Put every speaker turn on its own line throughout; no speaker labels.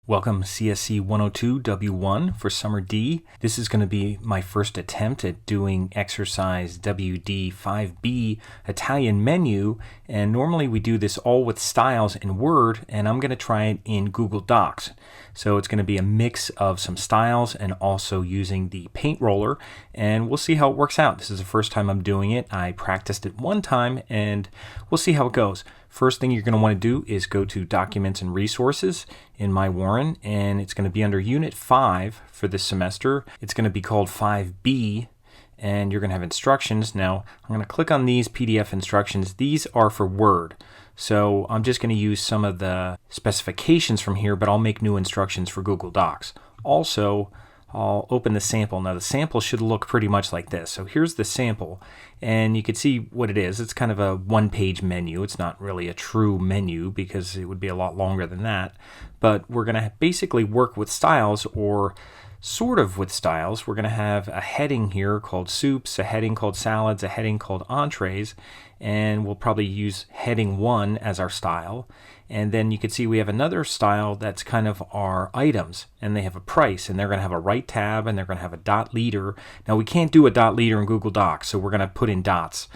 Welcome CSC 102 W1 for Summer D. This is going to be my first attempt at doing exercise WD5b Italian menu, and normally we do this all with styles in Word, and I'm going to try it in Google Docs. So it's going to be a mix of some styles and also using the paint roller, and we'll see how it works out. This is the first time I'm doing it. I practiced it one time and we'll see how it goes. First thing you're going to want to do is go to Documents and Resources in My Warren, and it's going to be under Unit 5 for this semester. It's going to be called 5B, and you're going to have instructions. Now, I'm going to click on these PDF instructions. These are for Word, so I'm just going to use some of the specifications from here, but I'll make new instructions for Google Docs. Also, I'll open the sample. Now the sample should look pretty much like this. So here's the sample, and you can see what it is. It's kind of a one-page menu. It's not really a true menu because it would be a lot longer than that. But we're going to basically work with styles, or sort of with styles. We're going to have a heading here called soups, a heading called salads, a heading called entrees, and we'll probably use heading 1 as our style. And then you can see we have another style that's kind of our items, and they have a price, and they're going to have a right tab, and they're going to have a dot leader. Now we can't do a dot leader in Google Docs, so we're going to put in dots.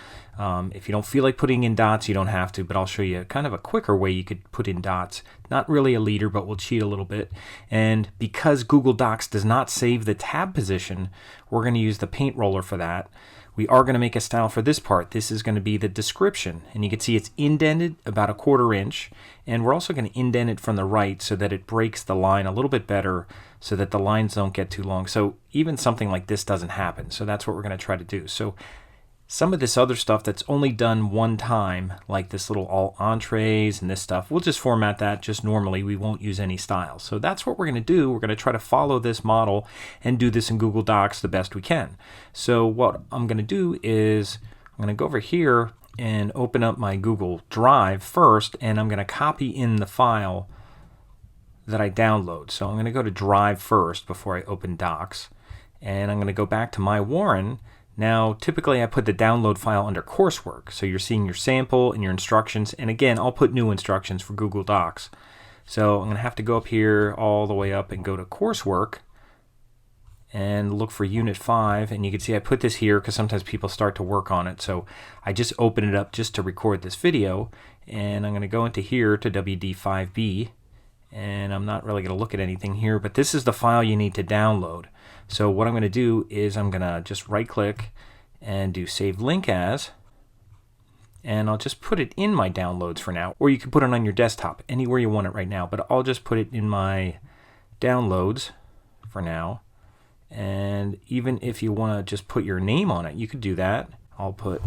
If you don't feel like putting in dots, you don't have to, but I'll show you kind of a quicker way you could put in dots. Not really a leader, but we'll cheat a little bit. And because Google Docs does not save the tab position, we're going to use the paint roller for that. We are going to make a style for this part. This is going to be the description, and you can see it's indented about 1/4 inch, and we're also going to indent it from the right so that it breaks the line a little bit better so that the lines don't get too long. So even something like this doesn't happen. So that's what we're going to try to do. So some of this other stuff that's only done one time, like this little all entrees and this stuff, we'll just format that just normally. We won't use any styles. So that's what we're going to do. We're going to try to follow this model and do this in Google Docs the best we can. So what I'm going to do is I'm going to go over here and open up my Google Drive first, and I'm going to copy in the file that I download. So I'm going to go to Drive first before I open Docs, and I'm going to go back to My Warren. Now, typically I put the download file under coursework, so you're seeing your sample and your instructions, and again, I'll put new instructions for Google Docs. So I'm going to have to go up here all the way up and go to coursework and look for Unit 5, and you can see I put this here because sometimes people start to work on it, so I just open it up just to record this video, and I'm going to go into here to WD5b, and I'm not really going to look at anything here, but this is the file you need to download. So what I'm going to do is I'm going to just right click and do Save Link As, and I'll just put it in my downloads for now, or you can put it on your desktop anywhere you want it right now, but I'll just put it in my downloads for now. And even if you want to just put your name on it, you could do that. I'll put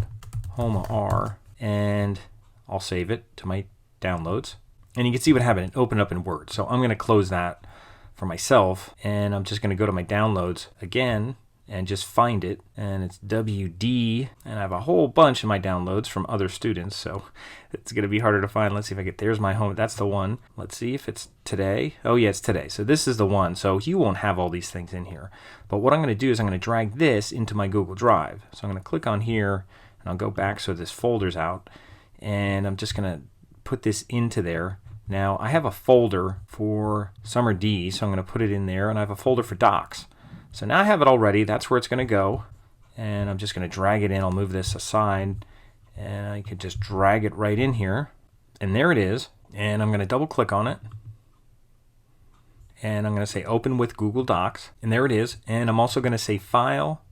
Homa R, and I'll save it to my downloads, and you can see what happened. It opened up in Word. So I'm going to close that for myself, and I'm just going to go to my downloads again and just find it, and it's WD, and I have a whole bunch in my downloads from other students, so it's going to be harder to find. Let's see if I get, there's my home, that's the one. Let's see if it's today. Oh yeah, it's today. So this is the one. So you won't have all these things in here, but what I'm going to do is I'm going to drag this into my Google Drive. So I'm going to click on here, and I'll go back so this folder's out, and I'm just going to put this into there. Now I have a folder for Summer D, so I'm going to put it in there, and I have a folder for Docs. So now I have it all ready. That's where it's going to go, and I'm just going to drag it in. I'll move this aside, and I can just drag it right in here, and there it is. And I'm going to double click on it, and I'm going to say Open with Google Docs, and there it is. And I'm also going to say File,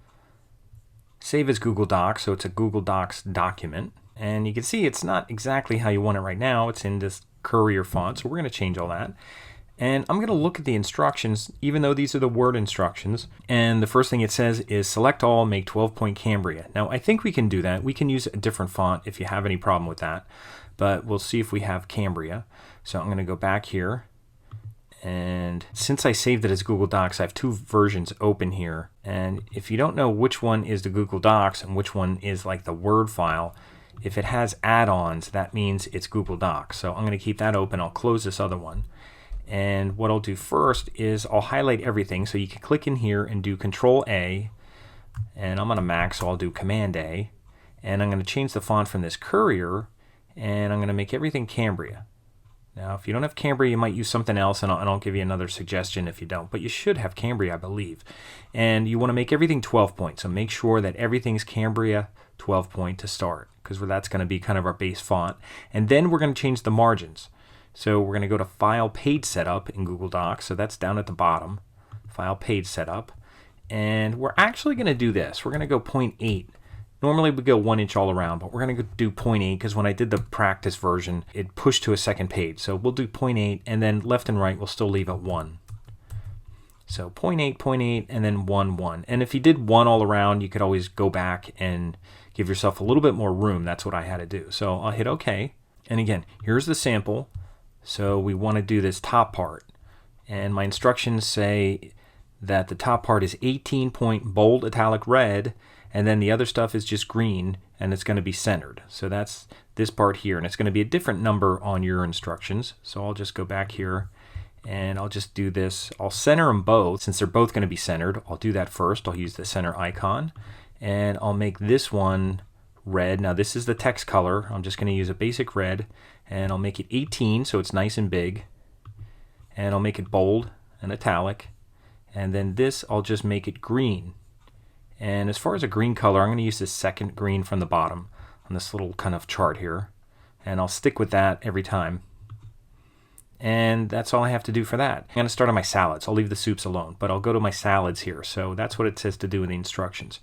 Save as Google Docs, so it's a Google Docs document. And you can see it's not exactly how you want it right now. It's in this Courier font, so we're going to change all that. And I'm going to look at the instructions, even though these are the Word instructions. And the first thing it says is select all, make 12-point Cambria. Now I think we can do that. We can use a different font if you have any problem with that, but we'll see if we have Cambria. So I'm going to go back here, and since I saved it as Google Docs, I have two versions open here. And if you don't know which one is the Google Docs and which one is like the Word file, if it has add-ons, that means it's Google Docs. So I'm going to keep that open. I'll close this other one. And what I'll do first is I'll highlight everything. So you can click in here and do Control A. And I'm on a Mac, so I'll do Command A. And I'm going to change the font from this Courier, and I'm going to make everything Cambria. Now, if you don't have Cambria, you might use something else, and I'll give you another suggestion if you don't. But you should have Cambria, I believe. And you want to make everything 12 point. So make sure that everything's Cambria 12 point to start, because that's going to be kind of our base font. And then we're going to change the margins. So we're going to go to File Page Setup in Google Docs. So that's down at the bottom, File Page Setup. And we're actually going to do this. We're going to go 0.8. Normally we go 1 inch all around, but we're going to do 0.8 because when I did the practice version, it pushed to a second page. So we'll do 0.8, and then left and right we'll still leave at 1. So 0.8, 0.8, and then 1, 1. And if you did 1 all around, you could always go back and give yourself a little bit more room. That's what I had to do. So I'll hit OK. And again, here's the sample. So we want to do this top part. And my instructions say that the top part is 18 point bold italic red, and then the other stuff is just green, and it's going to be centered. So that's this part here, and it's going to be a different number on your instructions. So I'll just go back here, and I'll just do this. I'll center them both. Since they're both going to be centered, I'll do that first. I'll use the center icon, and I'll make this one red. Now this is the text color. I'm just going to use a basic red, and I'll make it 18 so it's nice and big, and I'll make it bold and italic, and then this I'll just make it green. And as far as a green color, I'm going to use this second green from the bottom on this little kind of chart here, and I'll stick with that every time. And that's all I have to do for that. I'm going to start on my salads. I'll leave the soups alone, but I'll go to my salads here. So that's what it says to do in the instructions,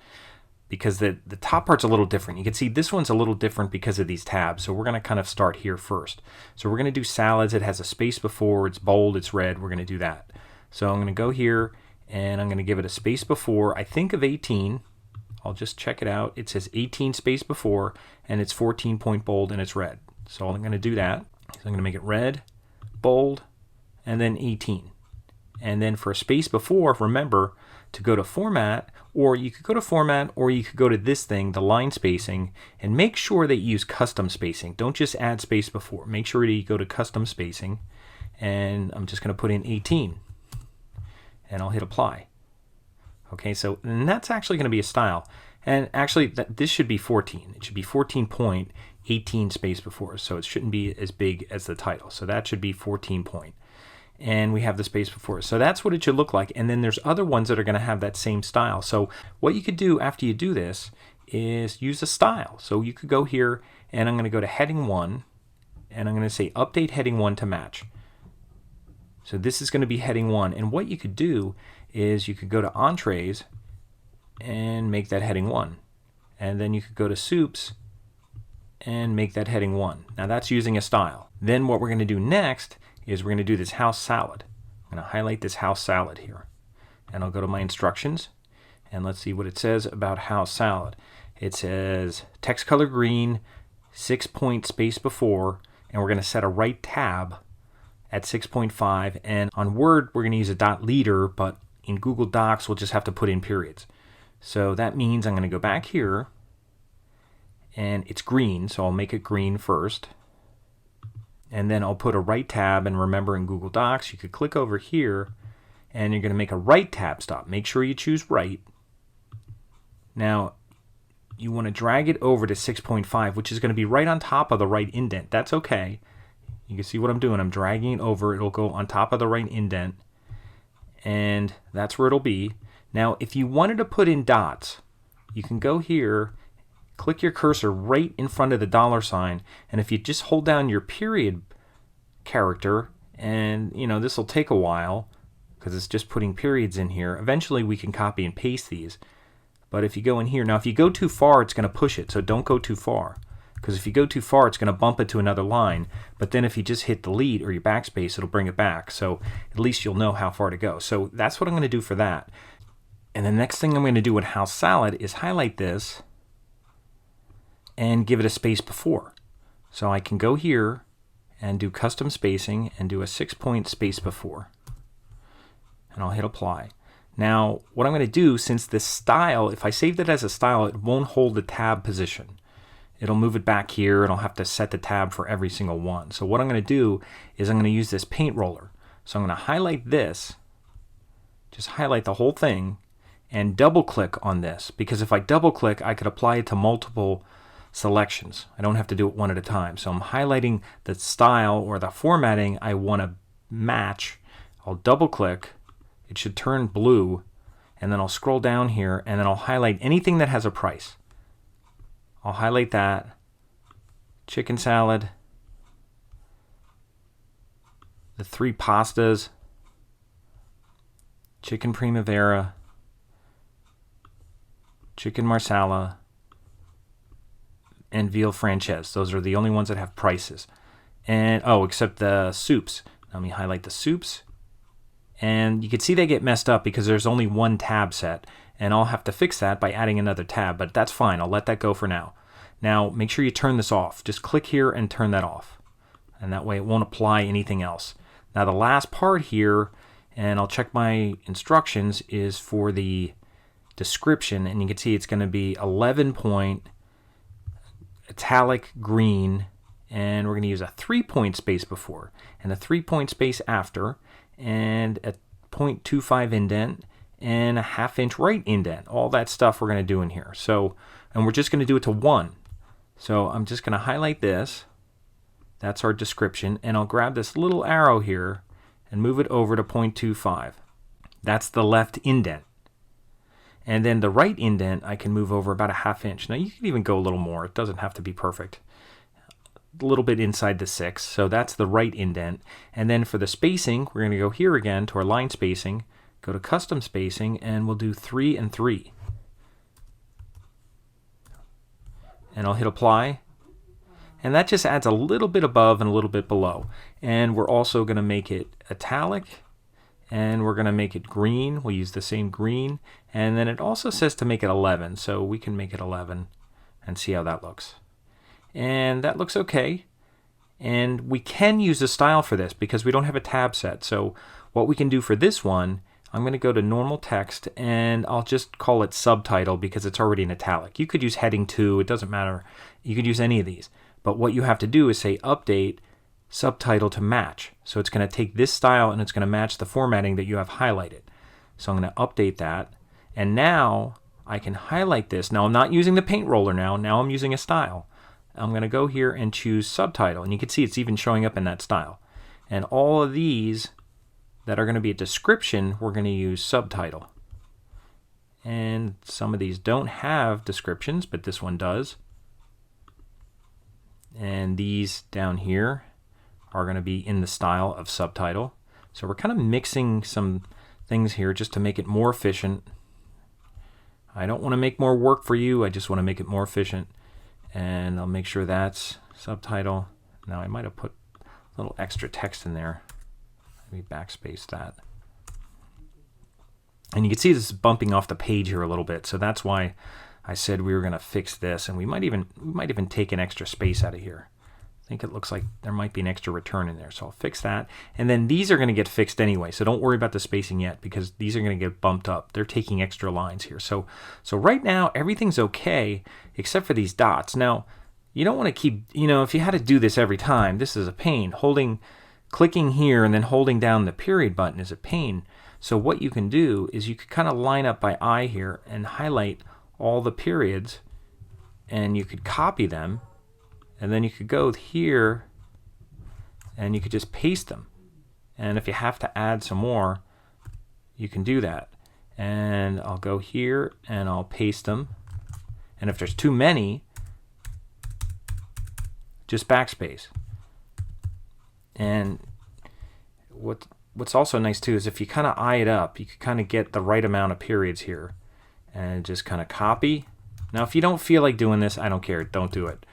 because the top part's a little different. You can see this one's a little different because of these tabs. So we're going to kind of start here first. So we're going to do salads. It has a space before. It's bold. It's red. We're going to do that. So I'm going to go here, and I'm going to give it a space before. I think of 18. I'll just check it out. It says 18 space before, and it's 14 point bold, and it's red. So I'm going to do that. So I'm going to make it red, bold, and then 18. And then for a space before, remember to go to Format, or you could go to Format, or you could go to this thing, the line spacing, and make sure that you use custom spacing. Don't just add space before. Make sure that you go to custom spacing, and I'm just going to put in 18. And I'll hit apply. Okay, so and that's actually going to be a style. And actually, this should be 14. It should be 14 point, 18 space before. So it shouldn't be as big as the title. So that should be 14 point. And we have the space before. So that's what it should look like. And then there's other ones that are going to have that same style. So what you could do after you do this is use a style. So you could go here, and I'm going to go to heading 1, and I'm going to say update heading 1 to match. So this is going to be heading 1, and what you could do is you could go to entrees and make that heading 1, and then you could go to soups and make that heading 1. Now that's using a style. Then what we're going to do next is we're going to do this house salad. I'm going to highlight this house salad here, and I'll go to my instructions, and let's see what it says about house salad. It says text color green, 6 point space before, and we're going to set a right tab at 6.5, and on Word we're going to use a dot leader, but in Google Docs we'll just have to put in periods. So that means I'm going to go back here, and it's green, so I'll make it green first, and then I'll put a right tab. And remember, in Google Docs you could click over here, and you're going to make a right tab stop. Make sure you choose right. Now you want to drag it over to 6.5, which is going to be right on top of the right indent. That's okay. You can see what I'm doing. I'm dragging it over. It'll go on top of the right indent, and that's where it'll be. Now, if you wanted to put in dots, you can go here, click your cursor right in front of the $, and if you just hold down your period character, and this will take a while because it's just putting periods in here. Eventually, we can copy and paste these. But if you go in here, now if you go too far, it's going to push it, so don't go too far. Because if you go too far, it's going to bump it to another line. But then if you just hit delete or your backspace, it'll bring it back. So at least you'll know how far to go. So that's what I'm going to do for that. And the next thing I'm going to do with house salad is highlight this and give it a space before. So I can go here and do custom spacing and do a 6 point space before. And I'll hit apply. Now what I'm going to do, since this style, if I saved it as a style, it won't hold the tab position. It'll move it back here, and I'll have to set the tab for every single one. So what I'm going to do is I'm going to use this paint roller. So I'm going to highlight this, just highlight the whole thing, and double click on this, because if I double click, I could apply it to multiple selections. I don't have to do it one at a time. So I'm highlighting the style or the formatting I want to match. I'll double click. It should turn blue. And then I'll scroll down here and then I'll highlight anything that has a price. I'll highlight that. Chicken salad. The 3 pastas. Chicken primavera. Chicken marsala. And veal franchise. Those are the only ones that have prices. And except the soups. Let me highlight the soups. And you can see they get messed up because there's only one tab set. And I'll have to fix that by adding another tab, but that's fine. I'll let that go for now. Now, make sure you turn this off. Just click here and turn that off. And that way it won't apply anything else. Now, the last part here, and I'll check my instructions, is for the description. And you can see it's going to be 11 point italic green. And we're going to use a 3-point space before and a 3-point space after, and a 0.25 indent and a 1/2 inch right indent. All that stuff we're going to do in here. So, and we're just going to do it to 1. So I'm just going to highlight this. That's our description. And I'll grab this little arrow here and move it over to 0.25. That's the left indent. And then the right indent I can move over about a 1/2 inch. Now you can even go a little more. It doesn't have to be perfect. A little bit inside the 6, so that's the right indent. And then for the spacing, we're going to go here again to our line spacing, go to custom spacing, and we'll do 3 and 3. And I'll hit apply. And that just adds a little bit above and a little bit below. And we're also going to make it italic, and we're going to make it green. We'll use the same green. And then it also says to make it 11, so we can make it 11 and see how that looks. And that looks okay. And we can use a style for this because we don't have a tab set. So what we can do for this one, I'm going to go to normal text and I'll just call it subtitle because it's already in italic. You could use heading 2, it doesn't matter. You could use any of these. But what you have to do is say update subtitle to match. So it's going to take this style and it's going to match the formatting that you have highlighted. So I'm going to update that. And now I can highlight this. Now I'm not using the paint roller now. Now I'm using a style. I'm going to go here and choose subtitle, and you can see it's even showing up in that style. And all of these that are going to be a description, we're going to use subtitle. And some of these don't have descriptions, but this one does. And these down here are going to be in the style of subtitle. So we're kind of mixing some things here just to make it more efficient. I don't want to make more work for you, I just want to make it more efficient. And I'll make sure that's subtitle. Now I might have put a little extra text in there. Let me backspace that. And you can see this is bumping off the page here a little bit. So that's why I said we were going to fix this. And we might even take an extra space out of here. I think it looks like there might be an extra return in there. So I'll fix that. And then these are going to get fixed anyway. So don't worry about the spacing yet because these are going to get bumped up. They're taking extra lines here. So right now everything's okay except for these dots. Now, you don't want to keep, if you had to do this every time, this is a pain. Clicking here and then holding down the period button is a pain. So what you can do is you could kind of line up by eye here and highlight all the periods, and you could copy them, and then you could go here and you could just paste them. And if you have to add some more, you can do that. And I'll go here and I'll paste them. And if there's too many, just backspace. And what's also nice too is if you kind of eye it up, you can kind of get the right amount of periods here and just kind of copy. Now if you don't feel like doing this, I don't care, don't do it.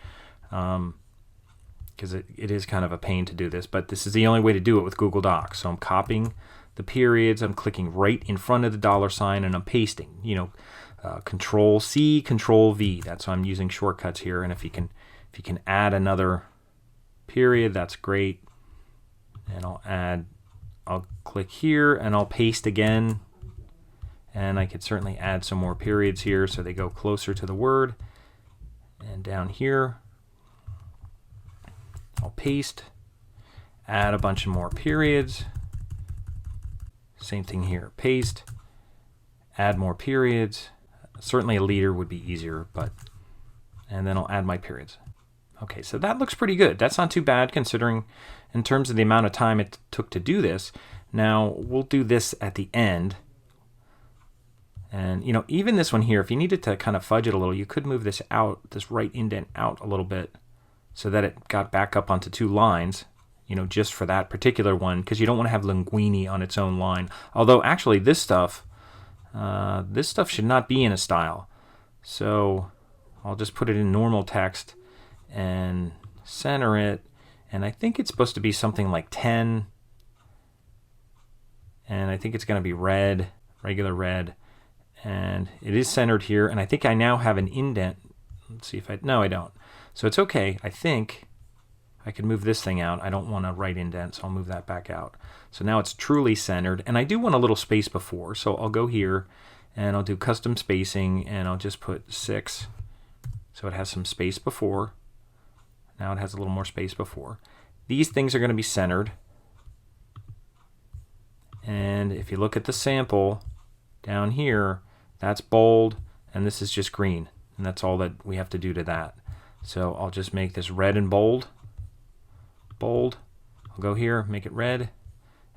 Because it is kind of a pain to do this, but this is the only way to do it with Google Docs. So I'm copying the periods, I'm clicking right in front of the $sign, and I'm pasting. Control C, Control V. That's why I'm using shortcuts here. And if you can add another period, that's great. And I'll click here and I'll paste again. And I could certainly add some more periods here so they go closer to the word. And down here, I'll paste, add a bunch of more periods. Same thing here, paste, add more periods. Certainly a leader would be easier, and then I'll add my periods. Okay, so that looks pretty good. That's not too bad considering in terms of the amount of time it took to do this. Now we'll do this at the end. And you know, even this one here, if you needed to kind of fudge it a little, you could move this out, this right indent out a little bit so that it got back up onto 2 lines, you know, just for that particular one, because you don't want to have linguini on its own line. Although actually this stuff should not be in a style. So I'll just put it in normal text and center it, and I think it's supposed to be something like 10, and I think it's going to be red, regular red, and it is centered here, and I think I now have an indent. Let's see if no, I don't. So it's okay. I think I can move this thing out. I don't want a right indent, so I'll move that back out. So now it's truly centered, and I do want a little space before, so I'll go here and I'll do custom spacing, and I'll just put 6 so it has some space before. Now it has a little more space before. These things are going to be centered. And if you look at the sample down here, that's bold, and this is just green. And that's all that we have to do to that. So I'll just make this red and bold. Bold. I'll go here, make it red.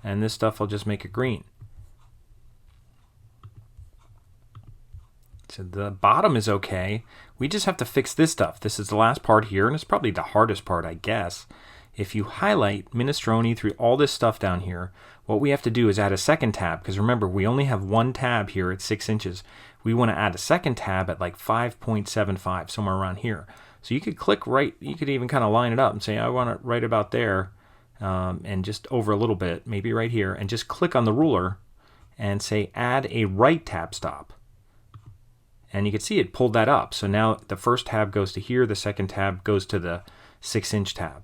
And this stuff I'll just make it green. So the bottom is okay. We just have to fix this stuff. This is the last part here, and it's probably the hardest part, I guess. If you highlight minestrone through all this stuff down here, what we have to do is add a second tab, because remember, we only have one tab here at 6 inches. We want to add a second tab at like 5.75, somewhere around here. So you could click right, you could even kind of line it up and say, I want it right about there, and just over a little bit, maybe right here, and just click on the ruler and say, add a right tab stop. And you can see it pulled that up. So now the first tab goes to here, the second tab goes to the 6-inch tab.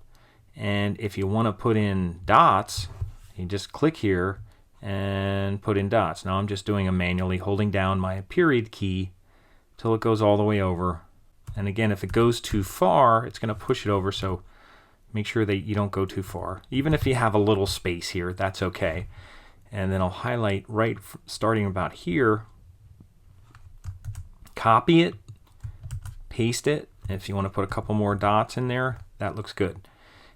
And if you want to put in dots, you just click here and put in dots. Now I'm just doing them manually, holding down my period key till it goes all the way over. And again, if it goes too far, it's going to push it over, so make sure that you don't go too far. Even if you have a little space here, that's okay. And then I'll highlight right starting about here, copy it, paste it. If you want to put a couple more dots in there, that looks good.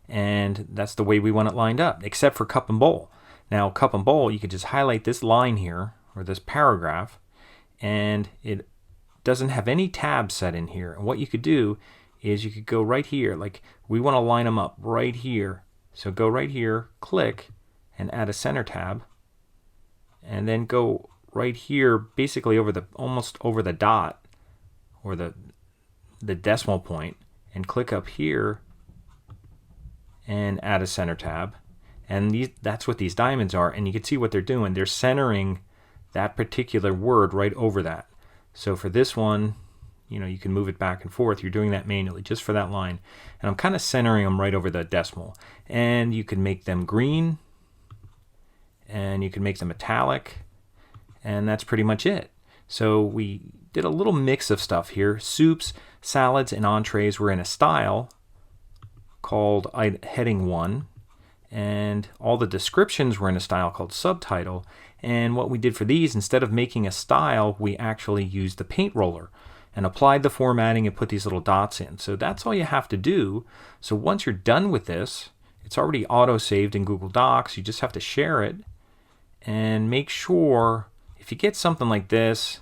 And that's the way we want it lined up, except for cup and bowl. Now, cup and bowl, you could just highlight this line here, or this paragraph, and it doesn't have any tabs set in here. And what you could do is you could go right here, like we want to line them up right here. So go right here, click, and add a center tab, and then go right here, basically over the almost over the dot or the decimal point, and click up here and add a center tab. And that's what these diamonds are, and you can see what they're doing. They're centering that particular word right over that. So for this one, you know, you can move it back and forth. You're doing that manually just for that line. And I'm kind of centering them right over the decimal. And you can make them green, and you can make them metallic, and that's pretty much it. So we did a little mix of stuff here. Soups, salads, and entrees were in a style called heading 1, and all the descriptions were in a style called subtitle. And what we did for these, instead of making a style, we actually used the paint roller and applied the formatting and put these little dots in. So that's all you have to do. So once you're done with this, it's already auto-saved in Google Docs. You just have to share it, and make sure, if you get something like this,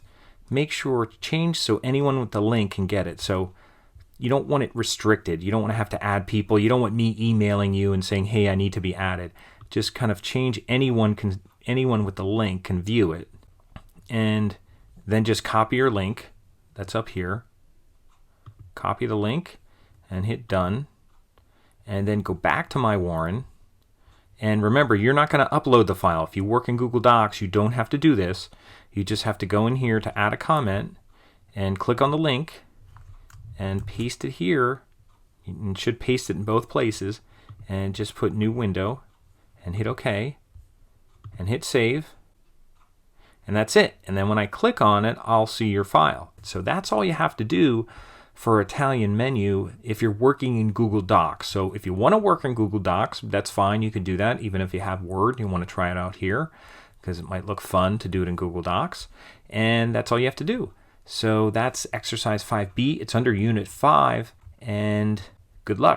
make sure change so anyone with the link can get it. So you don't want it restricted. You don't want to have to add people. You don't want me emailing you and saying, hey, I need to be added. Just kind of change anyone with the link can view it. And then just copy your link that's up here. Copy the link and hit done. And then go back to My Warren. And remember, you're not going to upload the file. If you work in Google Docs, you don't have to do this. You just have to go in here to add a comment and click on the link and paste it here. You should paste it in both places, and just put new window and hit OK and hit save. And that's it. And then when I click on it, I'll see your file. So that's all you have to do for Italian menu if you're working in Google Docs. So if you want to work in Google Docs, that's fine. You can do that even if you have Word. You want to try it out here because it might look fun to do it in Google Docs. And that's all you have to do. So that's exercise 5B. It's under Unit 5, and good luck.